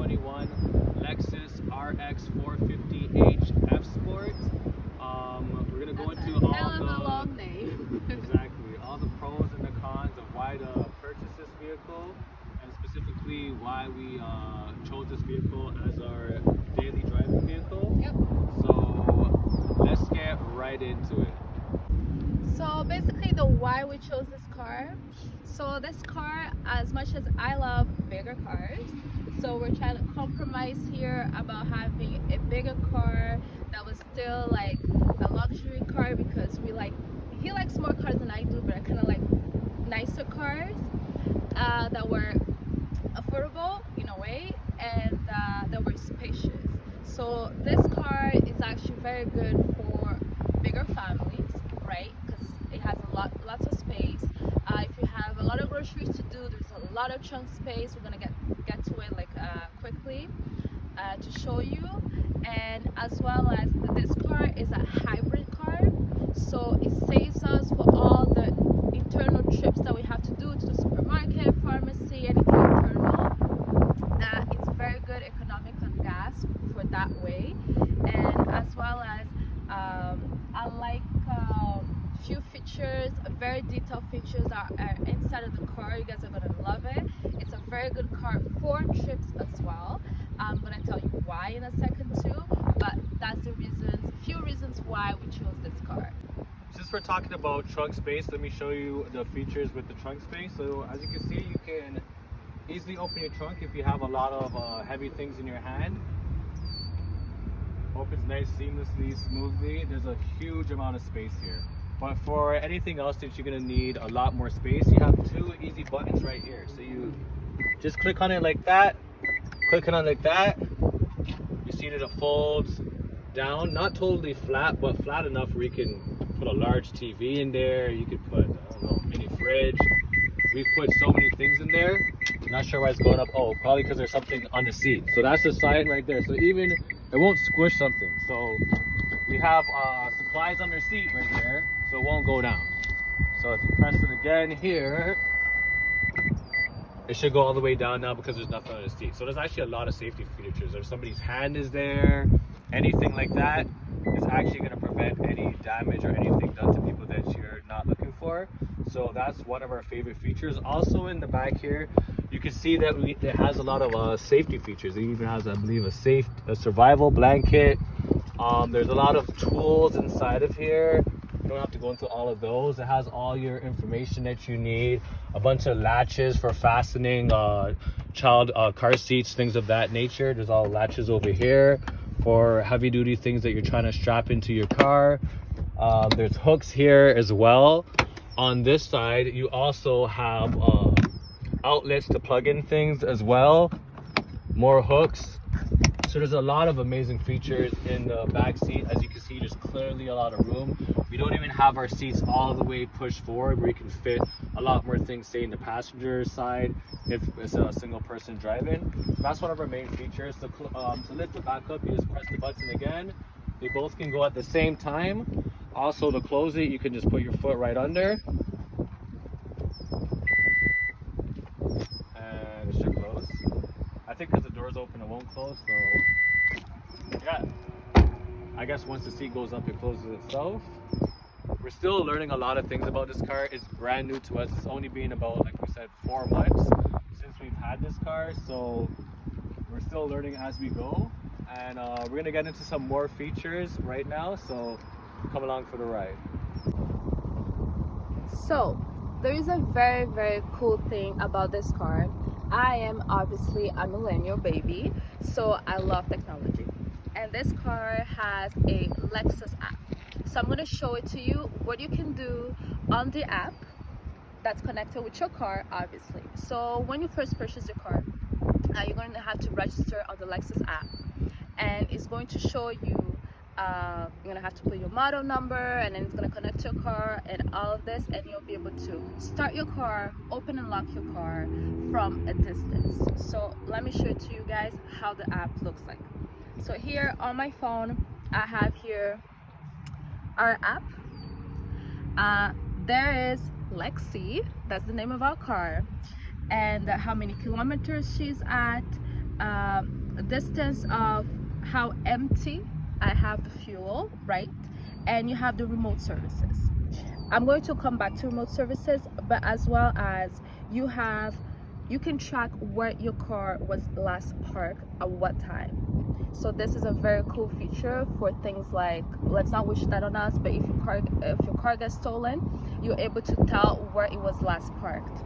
2021 Lexus RX 450h F Sport. We're gonna go into all hell of a the long name. exactly all the pros and the cons of why to purchase this vehicle, and specifically why we chose this vehicle as our daily driving vehicle. Yep. So let's get right into it. So basically the why we chose this car. So this car, as much as I love bigger cars, so we're trying to compromise here about having a bigger car that was still like a luxury car, because he likes more cars than I do, but I kind of like nicer cars that were affordable in a way, and that were spacious. So this car is actually very good for bigger families, right? Because it has lots of space. If you have a lot of groceries to do, there's a lot of trunk space. We're gonna get to it like quickly to show you. And as well as this car is a hybrid car, so it saves us for all the internal trips that we have to do to the supermarket, pharmacy, anything internal. It's very good economic on gas for that way. And as well as I like few features, very detailed features are inside of the car. You guys are gonna love it. It's a very good car for trips as well. I'm gonna tell you why in a second too, but that's the few reasons why we chose this car. Since we're talking about trunk space, let me show you the features with the trunk space. So as you can see, you can easily open your trunk if you have a lot of heavy things in your hand. Opens nice, seamlessly, smoothly. There's a huge amount of space here. But for anything else that you're gonna need a lot more space, you have two easy buttons right here. So you just click on it like that, clicking on it like that. You see that it folds down, not totally flat, but flat enough where you can put a large TV in there. You could put, I don't know, mini fridge. We've put so many things in there. Not sure why it's going up. Oh, probably because there's something on the seat. So that's the sign right there. So even it won't squish something. So we have supplies under seat right there, so it won't go down. So if you press it again here, it should go all the way down now because there's nothing on the seat. So there's actually a lot of safety features. If somebody's hand is there, anything like that, is actually going to prevent any damage or anything done to people that you're not looking for. So that's one of our favorite features. Also in the back here, you can see that it has a lot of safety features. It even has, I believe, a survival blanket. There's a lot of tools inside of here. You don't have to go into all of those. It has all your information that you need. A bunch of latches for fastening child car seats, things of that nature. There's all latches over here for heavy duty things that you're trying to strap into your car. There's hooks here as well. On this side, you also have outlets to plug in things as well. More hooks. So there's a lot of amazing features in the back seat. As you can see, there's clearly a lot of room. We don't even have our seats all the way pushed forward, where you can fit a lot more things, say in the passenger side, if it's a single person driving. So that's one of our main features. To lift it back up, you just press the button again. They both can go at the same time. Also, to close it, you can just put your foot right under. And it should close. I think because the door's open, it won't close, so yeah. I guess once the seat goes up, it closes itself. We're still learning a lot of things about this car. It's brand new to us. It's only been about, like we said, 4 months since we've had this car, so we're still learning as we go. And we're gonna get into some more features right now, so come along for the ride. So there is a very, very cool thing about this car. I am obviously a millennial baby, so I love technology. And this car has a Lexus app. So I'm going to show it to you what you can do on the app that's connected with your car, obviously. So when you first purchase your car, you're going to have to register on the Lexus app. And it's going to show you, you're gonna have to put your model number, and then it's gonna connect to your car and all of this, and you'll be able to start your car, open and lock your car from a distance. So let me show it to you guys how the app looks like. So here on my phone, I have here our app. There is Lexi, that's the name of our car, and how many kilometers she's at, distance of how empty I have the fuel, right? And you have the remote services. I'm going to come back to remote services, but as well as you can track where your car was last parked at what time. So this is a very cool feature for things like, let's not wish that on us, but if your car gets stolen, you're able to tell where it was last parked.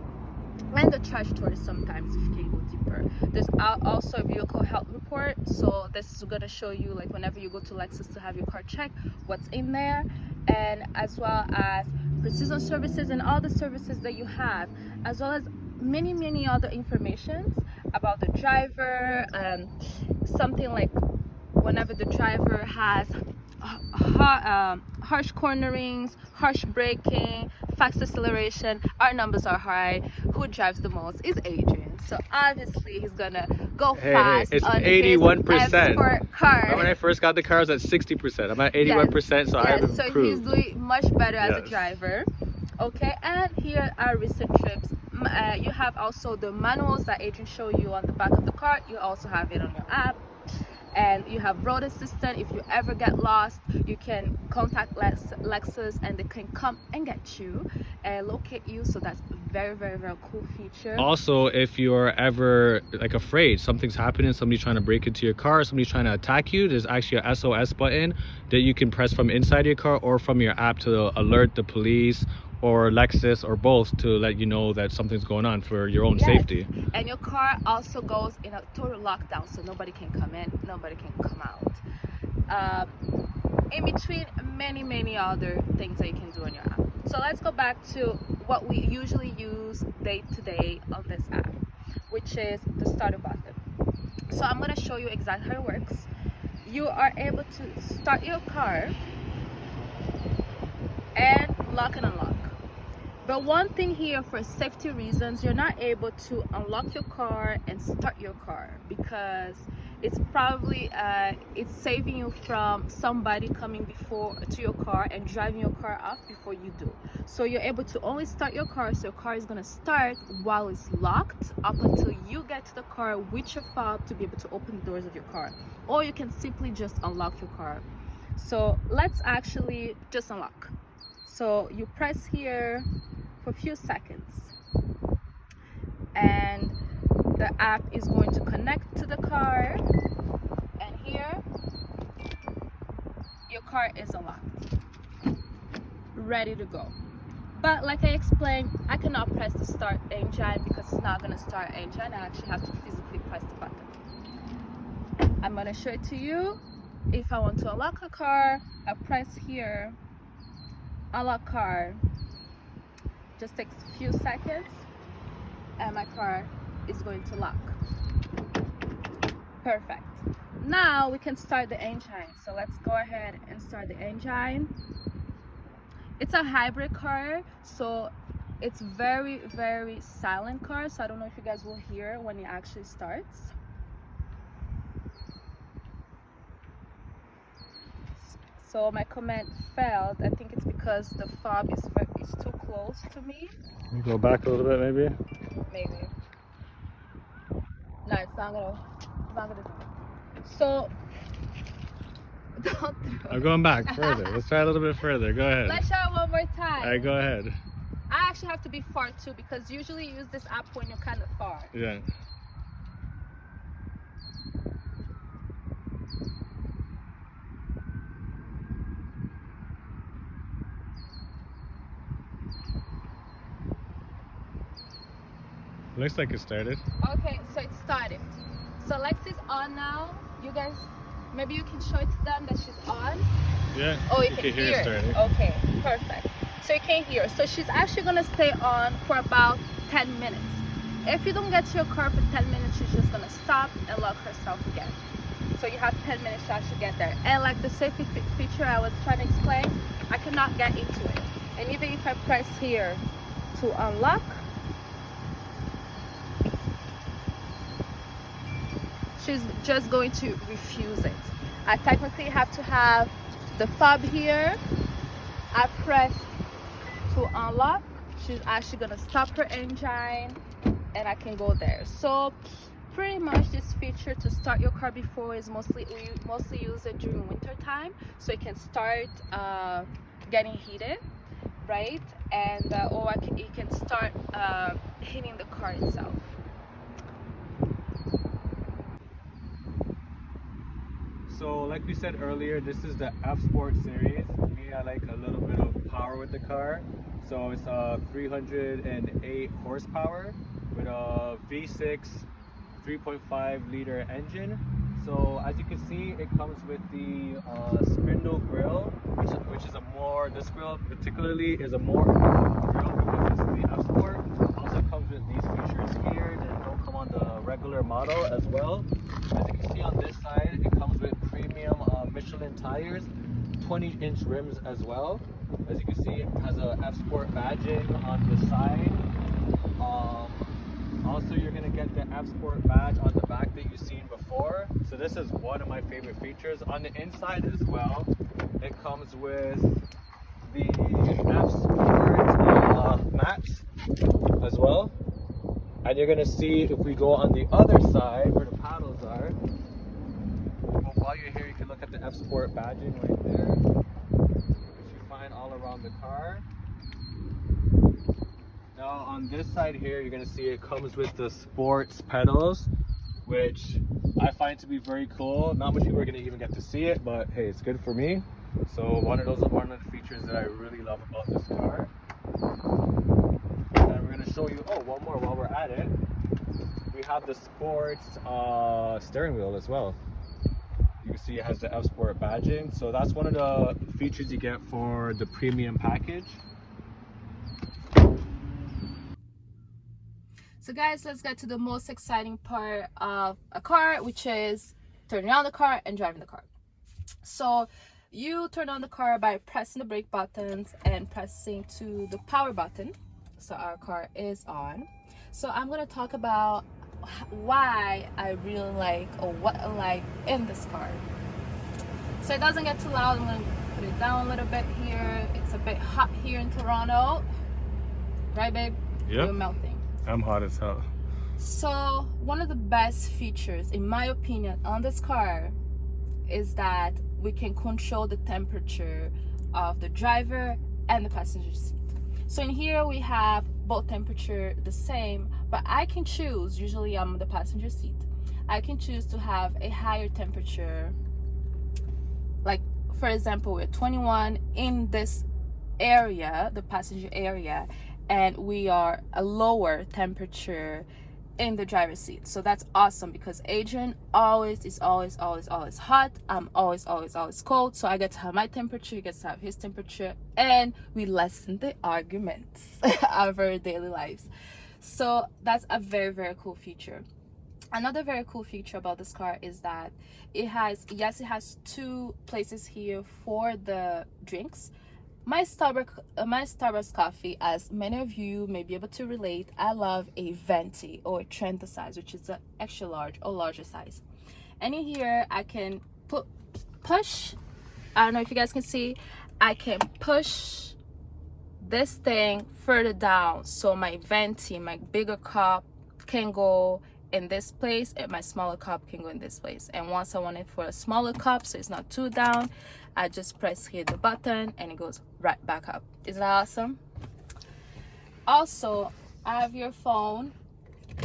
And the trash storage sometimes, if you can go deeper. There's also a vehicle health report, so this is going to show you, like, whenever you go to Lexus to have your car checked, what's in there, and as well as precision services and all the services that you have, as well as many other informations about the driver. Something like whenever the driver has harsh cornerings, harsh braking, fast acceleration, our numbers are high. Who drives the most is Adrian, so obviously he's gonna go fast. It's on 81%. his export car. When I first got the car, I was at 60%. I'm at 81%, so I have improved. So he's doing much better as a driver. Okay, and here are recent trips. You have also the manuals that Adrian showed you on the back of the car. You also have it on your app. And you have road assistant. If you ever get lost, you can contact Lexus and they can come and get you and locate you. So that's very cool feature. Also, if you're ever like afraid something's happening, somebody's trying to break into your car, somebody's trying to attack you, there's actually a SOS button that you can press from inside your car or from your app to alert the police or Lexus or both to let you know that something's going on for your own safety. And your car also goes in a total lockdown, so nobody can come in, nobody can come out. In between many other things that you can do on your app. So let's go back to what we usually use day to day on this app, which is the starter button. So I'm going to show you exactly how it works. You are able to start your car and lock and unlock. But one thing here, for safety reasons, you're not able to unlock your car and start your car because it's probably it's saving you from somebody coming to your car and driving your car off before you do. So you're able to only start your car, so your car is going to start while it's locked up until you get to the car with your fob to be able to open the doors of your car. Or you can simply just unlock your car. So let's actually just unlock. So you press here for a few seconds and the app is going to connect to the car, and here your car is unlocked, ready to go. But like I explained, I cannot press the start engine because it's not going to start engine. I actually have to physically press the button. I'm going to show it to you. If I want to unlock a car, I press here, unlock car. Just takes a few seconds and my car is going to lock. Perfect. Now we can start the engine. So let's go ahead and start the engine. It's a hybrid car, so it's very silent car, so I don't know if you guys will hear when it actually starts. So my command failed. I think it's because the fob is too close to me. You go back a little bit, maybe? Maybe. No, it's not gonna do it. So don't I'm going back further. Let's try a little bit further. Go ahead. Let's try one more time. All right, go ahead. I actually have to be far too because usually you use this app when you're kind of far. Yeah. Looks like it started. Okay, so it started. So Lex is on now. You guys, maybe you can show it to them that she's on. Yeah. Oh, you can hear it. Starting. Okay, perfect. So you can hear. So she's actually gonna stay on for about 10 minutes. If you don't get to your car for 10 minutes, she's just gonna stop and lock herself again. So you have 10 minutes to actually get there. And like the safety feature I was trying to explain, I cannot get into it. And even if I press here to unlock, she's just going to refuse it. I technically have to have the fob here. I press to unlock. She's actually gonna stop her engine and I can go there. So pretty much this feature to start your car before is mostly, we mostly use it during winter time, so it can start getting heated, right? And or it can start heating the car itself. So like we said earlier, this is the F Sport series. Me, I like a little bit of power with the car. So it's a 308 horsepower with a V6 3.5 liter engine. So as you can see, it comes with the spindle grille, which is a more, this grille particularly is a more grille because it's the F Sport. Also comes with these features here that don't come on the regular model as well. As you can see on this side, it comes with premium Michelin tires, 20-inch rims as well. As you can see, it has a F Sport badging on the side. Also, you're going to get the F Sport badge on the back that you've seen before. So this is one of my favorite features. On the inside as well, it comes with the F Sport mats as well. And you're going to see if we go on the other side where the paddles are. Well, while you're here, you can look at the F Sport badging right there, which you find all around the car. Now on this side here, you're going to see it comes with the sports pedals, which I find to be very cool. Not much people are going to even get to see it, but hey, it's good for me. So one of the features that I really love about this car. And we're going to show you, oh, one more while we're at it. We have the sports steering wheel as well. You can see it has the F Sport badging. So that's one of the features you get for the premium package. So guys, let's get to the most exciting part of a car, which is turning on the car and driving the car. So you turn on the car by pressing the brake buttons and pressing to the power button. So our car is on. So I'm going to talk about why I really like, or what I like in this car. So it doesn't get too loud. I'm going to put it down a little bit here. It's a bit hot here in Toronto. Right, babe? Yep. You're melting. I'm hot as hell. So one of the best features, in my opinion, on this car is that we can control the temperature of the driver and the passenger seat. So in here we have both temperature the same, but I can choose, usually I'm on the passenger seat, I can choose to have a higher temperature. Like for example, we're 21 in this area, the passenger area, and we are a lower temperature in the driver's seat. So that's awesome because Adrian is always hot. I'm always cold. So I get to have my temperature, he gets to have his temperature, and we lessen the arguments of our daily lives. So that's a very cool feature. Another very cool feature about this car is that it has two places here for the drinks. My Starbucks coffee, as many of you may be able to relate, I love a venti or a Trenta size, which is an extra large or larger size. And in here I can push, I don't know if you guys can see, I can push this thing further down, so my venti, my bigger cup, can go in this place and my smaller cup can go in this place. And once I want it for a smaller cup so it's not too down, I just press here the button and it goes right back up. Isn't that awesome? Also, I have your phone.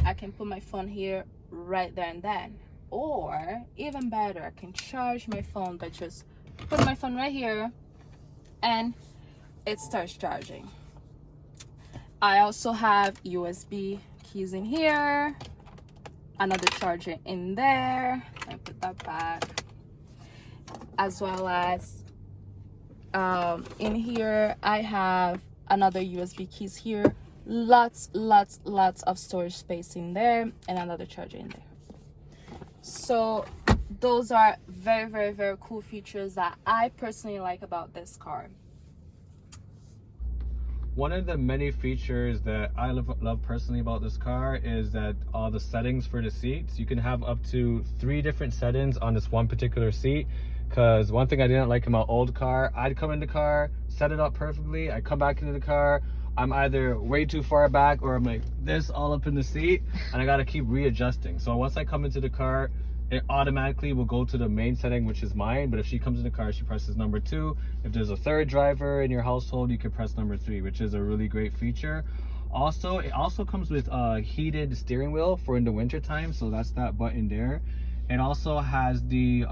I can put my phone here right there and then. Or even better, I can charge my phone by just putting my phone right here and it starts charging. I also have USB keys in here, another charger in there. I put that back, as well as in here I have another USB keys here, lots of storage space in there, and another charger in there. So those are very cool features that I personally like about this car. One of the many features that I love personally about this car is that all the settings for the seats, you can have up to 3 different settings on this one particular seat. Because one thing I didn't like in my old car, I'd come in the car, set it up perfectly, I'd come back into the car, I'm either way too far back or I'm like this all up in the seat, and I gotta keep readjusting. So once I come into the car, it automatically will go to the main setting, which is mine. But if she comes in the car, she presses number 2. If there's a third driver in your household, you can press number 3, which is a really great feature. Also, it also comes with a heated steering wheel for in the winter time, so that's that button there. It also has the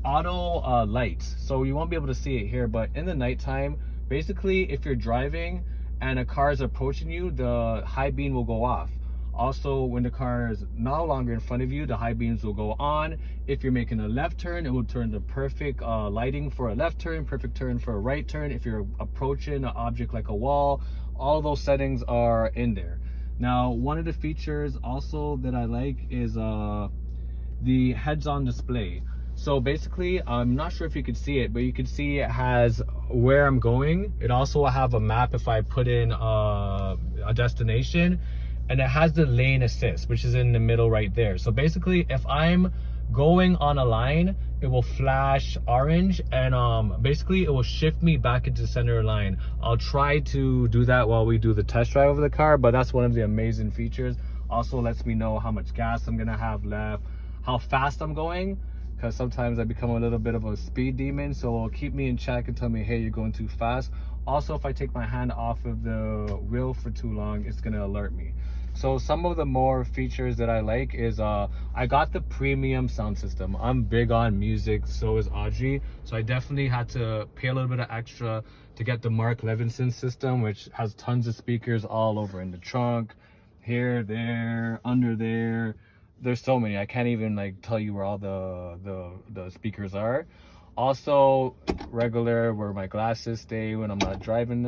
auto lights, so you won't be able to see it here, but in the nighttime, basically if you're driving and a car is approaching you, the high beam will go off. Also, when the car is no longer in front of you, the high beams will go on. If you're making a left turn, it will turn the perfect lighting for a left turn, perfect turn for a right turn. If you're approaching an object like a wall, all those settings are in there. Now, one of the features also that I like is the heads-on display. So basically, I'm not sure if you could see it, but you can see it has where I'm going. It also will have a map if I put in a destination. And it has the lane assist, which is in the middle right there. So basically, if I'm going on a line, it will flash orange, and basically it will shift me back into the center line. I'll try to do that while we do the test drive of the car, but that's one of the amazing features. Also lets me know how much gas I'm gonna have left, how fast I'm going, because sometimes I become a little bit of a speed demon, so it'll keep me in check and tell me, hey, you're going too fast. Also, if I take my hand off of the wheel for too long, it's gonna alert me. So some of the more features that I like is I got the premium sound system. I'm big on music, so is Audrey. So I definitely had to pay a little bit of extra to get the Mark Levinson system, which has tons of speakers all over in the trunk, here, there, under there. There's so many. I can't even like tell you where all the speakers are. Also, regular where my glasses stay when I'm not driving.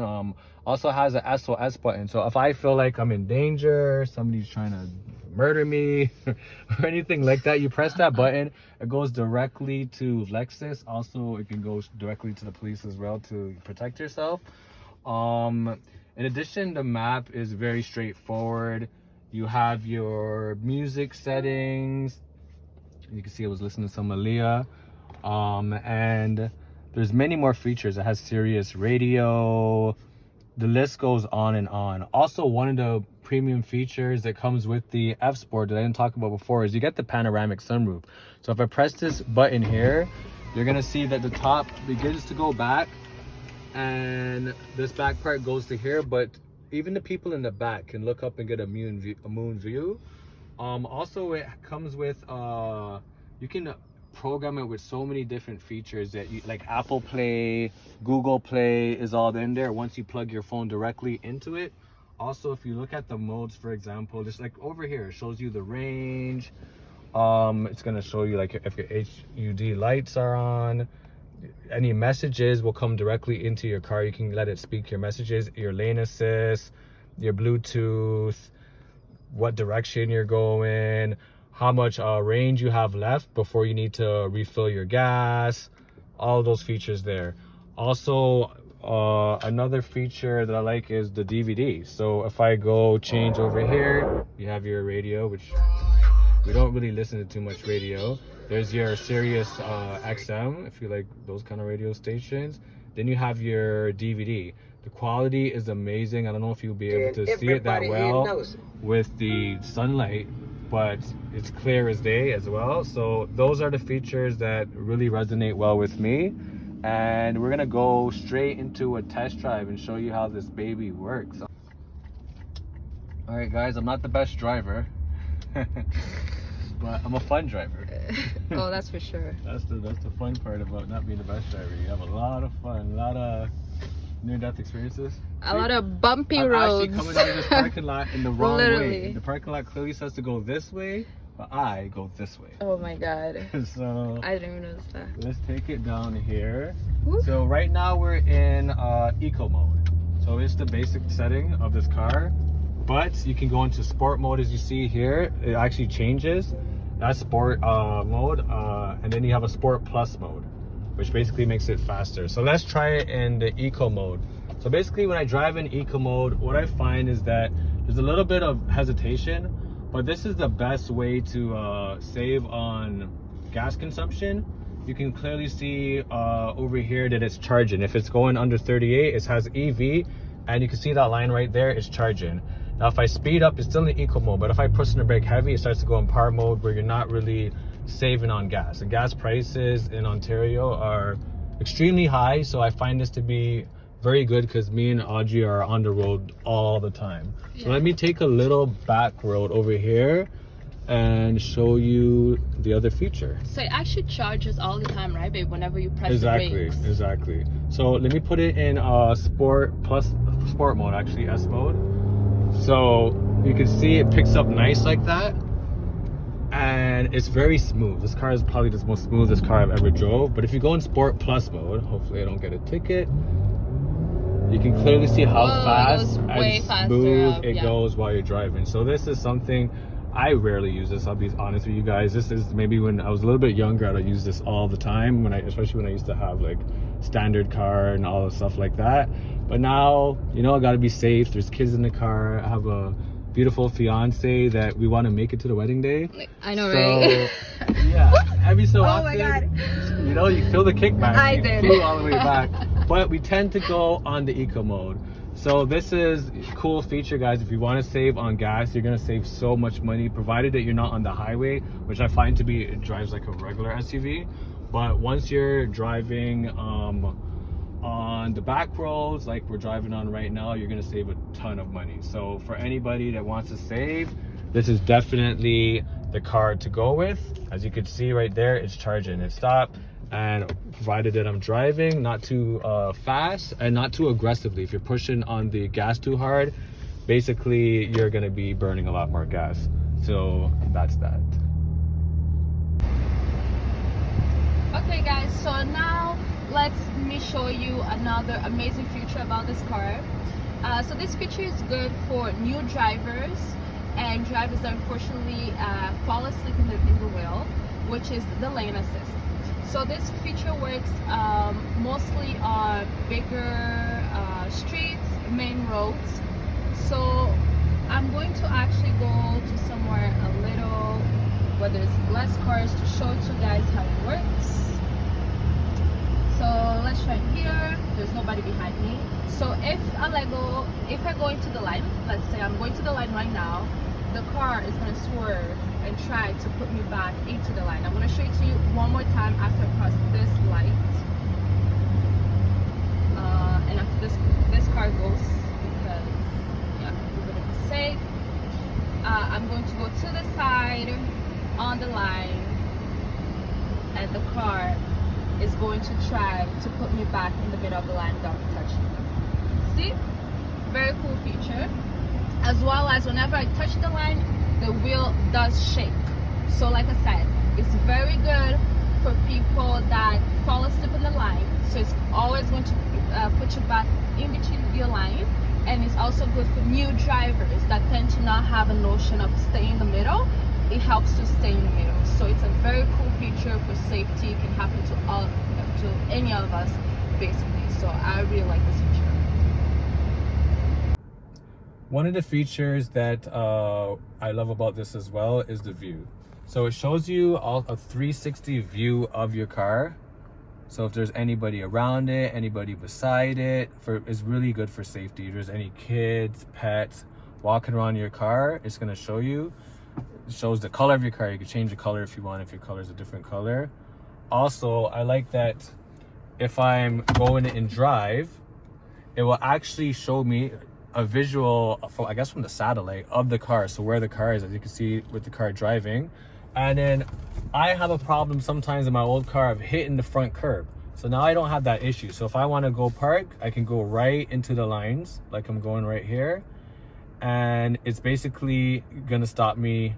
Also has an SOS button. So if I feel like I'm in danger, somebody's trying to murder me or anything like that, you press that button. It goes directly to Lexus. Also, it can go directly to the police as well to protect yourself. In addition, the map is very straightforward. You have your music settings. You can see I was listening to some Aaliyah. And there's many more features. It has Sirius radio. The list goes on and on. Also, one of the premium features that comes with the F Sport that I didn't talk about before is you get the panoramic sunroof. So if I press this button here, you're gonna see that the top begins to go back and this back part goes to here, but even the people in the back can look up and get a moon view. Also, it comes with you can program it with so many different features that you like. Apple Play, Google Play is all in there once you plug your phone directly into it. Also, if you look at the modes, for example, just like over here, it shows you the range. It's gonna show you like if your HUD lights are on. Any messages will come directly into your car. You can let it speak your messages, your lane assist, your Bluetooth, what direction you're going, how much range you have left before you need to refill your gas, all those features there. Also, another feature that I like is the DVD. So if I go change over here, you have your radio, which we don't really listen to too much radio. There's your Sirius XM, if you like those kind of radio stations. Then you have your DVD. The quality is amazing. I don't know if you'll be able to see it that well with the sunlight, but it's clear as day as well. So those are the features that really resonate well with me. And we're gonna go straight into a test drive and show you how this baby works. All right, guys, I'm not the best driver. But I'm a fun driver. Oh, that's for sure. That's the fun part about not being the best driver. You have a lot of fun, a lot of near-death experiences. A lot of bumpy I'm roads. actually coming out of this parking lot in the wrong Literally. way. The parking lot clearly says to go this way, but I go this way. Oh my god. So I didn't even notice that. let's take it down here. Whoop. So right now we're in eco mode. So it's the basic setting of this car. But you can go into sport mode, as you see here. It actually changes. That's sport mode, and then you have a sport plus mode, which basically makes it faster. So let's try it in the eco mode. So basically when I drive in eco mode, what I find is that there's a little bit of hesitation, but this is the best way to save on gas consumption. You can clearly see over here that it's charging. If it's going under 38, it has EV. and you can see that line right there is charging. Now if I speed up, it's still in eco mode, but if I push in the brake heavy, it starts to go in power mode where you're not really saving on gas. The gas prices in Ontario are extremely high, so I find this to be very good because me and Audrey are on the road all the time. So let me take a little back road over here and show you the other feature. So it actually charges all the time, right, babe? Whenever you press the brakes. Exactly. So let me put it in sport mode, actually S mode. So you can see it picks up nice like that, and it's very smooth. This car is probably the most smoothest car I've ever drove. But if you go in sport plus mode, hopefully I don't get a ticket, you can clearly see how fast and smooth it goes while you're driving. So this is something I rarely use this, I'll be honest with you guys. This is maybe when I was a little bit younger, I'd use this all the time, especially when I used to have like standard car and all the stuff like that. But now, you know, I gotta be safe. There's kids in the car. I have a beautiful fiance that we want to make it to the wedding day. I know, right? Yeah, every so often, my God. you know, you feel the kickback. I did. Feel all the way back. But we tend to go on the eco mode. So this is a cool feature, guys. If you want to save on gas, you're going to save so much money, provided that you're not on the highway, which I find to be, it drives like a regular SUV. But once you're driving on the back roads like we're driving on right now, you're going to save a ton of money. So for anybody that wants to save, this is definitely the car to go with. As you can see right there, it's charging. It stopped. And provided that I'm driving not too fast and not too aggressively. If you're pushing on the gas too hard, basically you're gonna be burning a lot more gas. So that's that. Okay guys, so now let me show you another amazing feature about this car. So this feature is good for new drivers and drivers that unfortunately fall asleep in the wheel, which is the lane assist. So this feature works mostly on bigger streets, main roads. So I'm going to actually go to somewhere a little where there's less cars to show you guys how it works. So let's try here. There's nobody behind me. So if I go into the line, let's say I'm going to the line right now, the car is going to swerve and try to put me back into the line. I'm going to show it to you one more time after I cross this light. And after this car goes, because yeah, we're going to be safe. I'm going to go to the side on the line, and the car is going to try to put me back in the middle of the line without touching it. See? Very cool feature. As well as whenever I touch the line, the wheel does shake. So like I said, it's very good for people that fall asleep in the line. So it's always going to put you back in between your line. And it's also good for new drivers that tend to not have a notion of staying in the middle. It helps to stay in the middle. So it's a very cool feature for safety. It can happen to any of us basically. So I really like this feature. One of the features that I love about this as well is the view. So it shows you a 360 view of your car. So if there's anybody around it, anybody beside it, it's really good for safety. If there's any kids, pets walking around your car, it's gonna show you. It shows the color of your car. You can change the color if you want, if your color is a different color. Also, I like that if I'm going in drive, it will actually show me a visual from the satellite of the car, so where the car is, as you can see with the car driving. And then I have a problem sometimes in my old car of hitting the front curb, so now I don't have that issue. So if I want to go park, I can go right into the lines like I'm going right here, and it's basically gonna stop me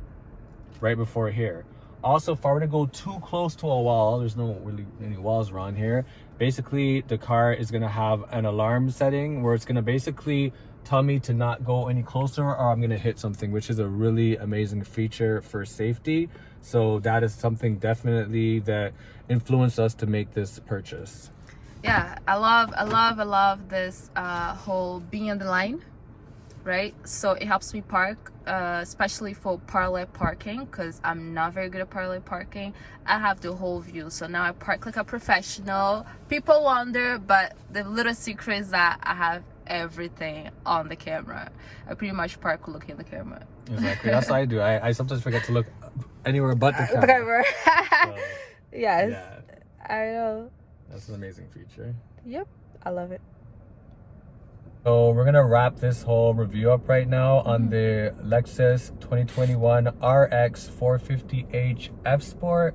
right before here. Also, if I were to go too close to a wall, there's no really any walls around here, basically the car is gonna have an alarm setting where it's gonna basically tell me to not go any closer or I'm gonna hit something, which is a really amazing feature for safety. So that is something definitely that influenced us to make this purchase. Yeah, I love this whole being on the line, right? So it helps me park, especially for parallel parking, because I'm not very good at parallel parking. I have the whole view, so now I park like a professional. People wonder, but the little secret is that I have everything on the camera. I pretty much park looking at the camera. Exactly. That's what I do. I sometimes forget to look anywhere but the camera. So, Yes. yeah. I know. That's an amazing feature. Yep. I love it. So we're gonna wrap this whole review up right now on the Lexus 2021 RX 450h F Sport.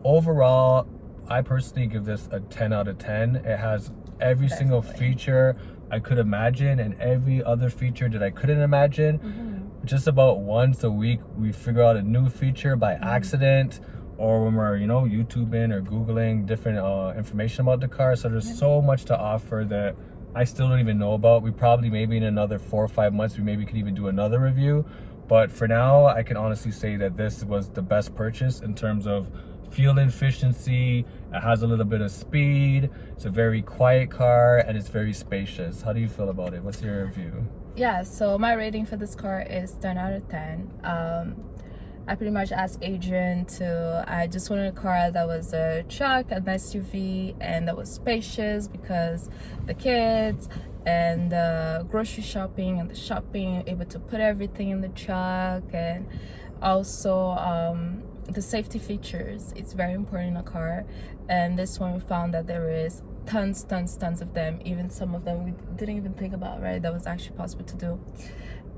Overall, I personally give this a 10 out of 10. It has every single feature I could imagine and every other feature that I couldn't imagine. Just about once a week we figure out a new feature by accident, or when we're, you know, YouTubing or Googling different information about the car. So there's so much to offer that I still don't even know about. We probably, maybe in another 4 or 5 months, we maybe could even do another review. But for now, I can honestly say that this was the best purchase in terms of fuel efficiency. It has a little bit of speed. It's a very quiet car and it's very spacious. How do you feel about it? What's your review? Yeah, so my rating for this car is 10 out of 10. I pretty much asked Adrian I just wanted a car that was a truck, an SUV, and that was spacious because the kids and the grocery shopping and the shopping, able to put everything in the truck, and also the safety features. It's very important in a car, and this one we found that there is tons of them, even some of them we didn't even think about, right? That was actually possible to do.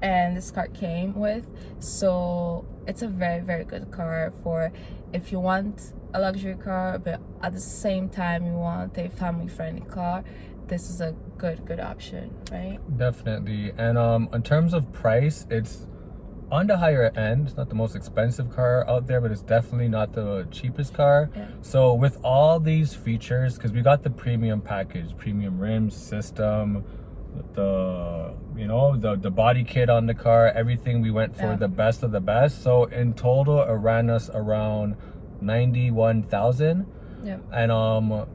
And this car came with, so it's a very good car for if you want a luxury car but at the same time you want a family friendly car. This is a good option, right? Definitely. And in terms of price, it's on the higher end. It's not the most expensive car out there, but it's definitely not the cheapest car. So with all these features, because we got the premium package, premium rims, system, the body kit on the car, everything, we went for the best of the best. So in total it ran us around 91,000. And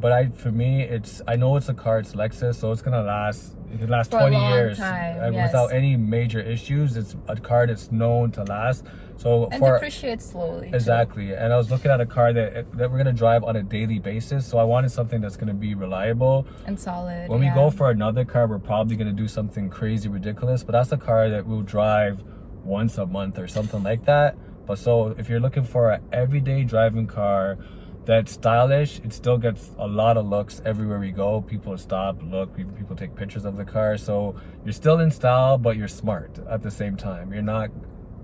but for me, I know it's a car, it's Lexus, so it's gonna last. It could last 20 years without any major issues. It's a car that's known to last. So and depreciate slowly. Exactly. Too. And I was looking at a car that we're gonna drive on a daily basis. So I wanted something that's gonna be reliable and solid. When we go for another car, we're probably gonna do something crazy ridiculous. But that's a car that we'll drive once a month or something like that. But so if you're looking for an everyday driving car that's stylish, it still gets a lot of looks everywhere we go. People stop, look, people take pictures of the car. So you're still in style, but you're smart at the same time. You're not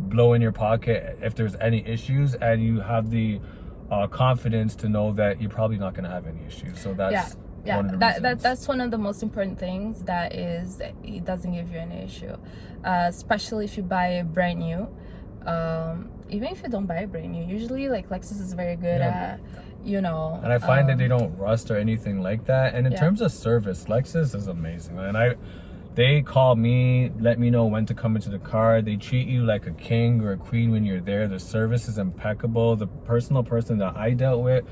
blowing your pocket if there's any issues, and you have the confidence to know that you're probably not going to have any issues. So that's one of the reasons. That's one of the most important things, that is it doesn't give you any issue, especially if you buy it brand new. Even if you don't buy it brand new, usually like Lexus is very good at, you know, and I find that they don't rust or anything like that. And in terms of service, Lexus is amazing. And they call me, let me know when to come into the car. They treat you like a king or a queen when you're there. The service is impeccable. The personal person that I dealt with,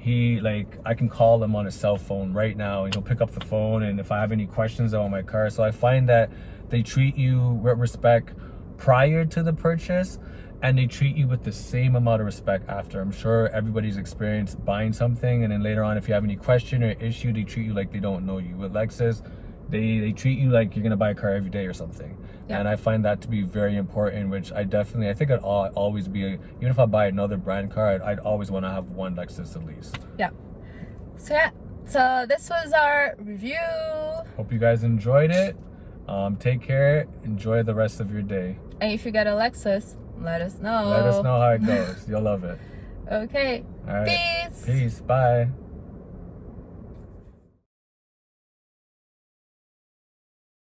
I can call him on a cell phone right now and he'll pick up the phone, and if I have any questions about my car. So I find that they treat you with respect prior to the purchase, and they treat you with the same amount of respect after. I'm sure everybody's experienced buying something, and then later on, if you have any question or issue, they treat you like they don't know you. With Lexus, they treat you like you're gonna buy a car every day or something. And I find that to be very important, which I think I'd always be, even if I buy another brand car, I'd always want to have one Lexus at least. So this was our review. Hope you guys enjoyed it. Take care, enjoy the rest of your day. And if you get a Lexus, let us know. Let us know how it goes. You'll love it. Okay. All right. Peace. Peace. Bye.